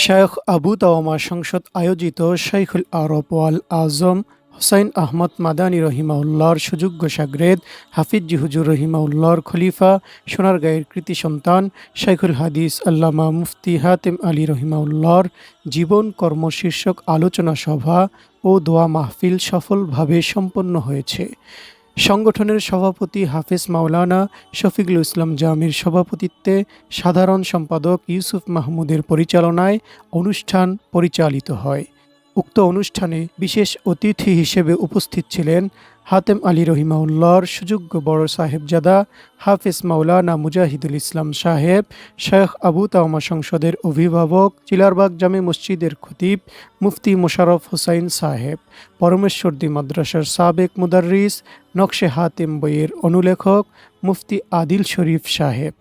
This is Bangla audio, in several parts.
শায়খ আবু তাওয়ামা সংসদ আয়োজিত শাইখুল আরব ওয়াল আজম হুসাইন আহমদ মাদানী রহিমাউল্লাহর সুযোগ্য শাগরেদ হাফিজ হুজুর রহিমাউল্লাহর খলিফা সোনারগাঁয়ের কৃতি সন্তান শাইখুল হাদিস আল্লামা মুফতি হাতেম আলী রহিমাউল্লাহর জীবন কর্ম শীর্ষক আলোচনা সভা ও দোয়া মাহফিল সফলভাবে সম্পন্ন হয়েছে। সংগঠনের সভাপতি হাফেজ মাওলানা শফিকুল ইসলাম জামির সভাপতিত্বে সাধারণ সম্পাদক ইউসুফ মাহমুদের পরিচালনায় অনুষ্ঠান পরিচালিত হয়। উক্ত অনুষ্ঠানে বিশেষ অতিথি হিসেবে উপস্থিত ছিলেন হাতেম আলী রহিমাউল্লাহর সুযোগ্য বড় সাহেবজাদা হাফেজ মাওলানা মুজাহিদুল ইসলাম সাহেব, শায়খ আবু তাওয়ামা সংসদের অভিভাবক, চিলারবাগ জামে মসজিদের খতিব মুফতি মোশাররফ হোসাইন সাহেব, পরমেশ্বরদী মাদ্রাসার সাবেক মুদাররিস, নকশে হাতেম বইয়ের অনুলেখক মুফতি আদিল শরীফ সাহেব,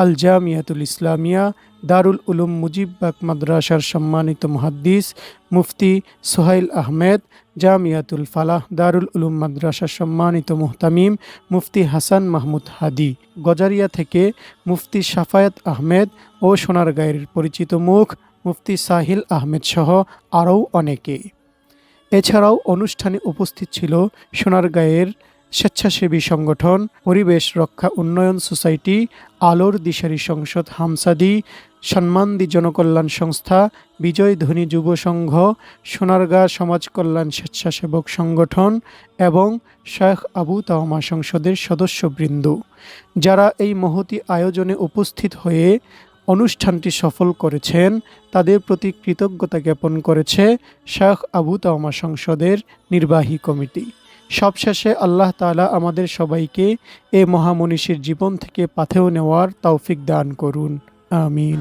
আল জামিয়াতুল ইসলামিয়া দারুল উলুম মুজিববাগ মাদ্রাসার সম্মানিত মুহাদ্দিস মুফতি সোহাইল আহমেদ, জামিয়াতুল ফালাহ দারুল উলুম মাদ্রাসার সম্মানিত মুহতামিম মুফতি হাসান মাহমুদ হাদি, গজারিয়া থেকে মুফতি সাফায়াত আহমেদ ও সোনারগাঁয়ের পরিচিত মুখ মুফতি সাহিল আহমেদ সহ আরও অনেকে। এছাড়াও অনুষ্ঠানে উপস্থিত ছিল সোনারগাঁয়ের স্বেচ্ছাসেবী সংগঠন পরিবেশ রক্ষা উন্নয়ন সোসাইটি, আলোর দিশারি সংসদ হামসাদি, সম্মানদি জনকল্যাণ সংস্থা, বিজয় ধ্বনি যুব সংঘ, সোনারগাঁ সমাজ কল্যাণ স্বেচ্ছাসেবক সংগঠন এবং শায়খ আবু তাওয়ামা সংসদের সদস্যবৃন্দ, যারা এই মহতী আয়োজনে উপস্থিত হয়ে অনুষ্ঠানটি সফল করেছেন, তাদের প্রতি কৃতজ্ঞতা জ্ঞাপন করেছে শায়খ আবু তাওয়ামা সংসদের নির্বাহী কমিটি। সবশেষে আল্লাহ তাআলা আমাদের সবাইকে এ মহামনীষীর জীবন থেকে পাথেয় নেওয়ার তৌফিক দান করুন। আমিন।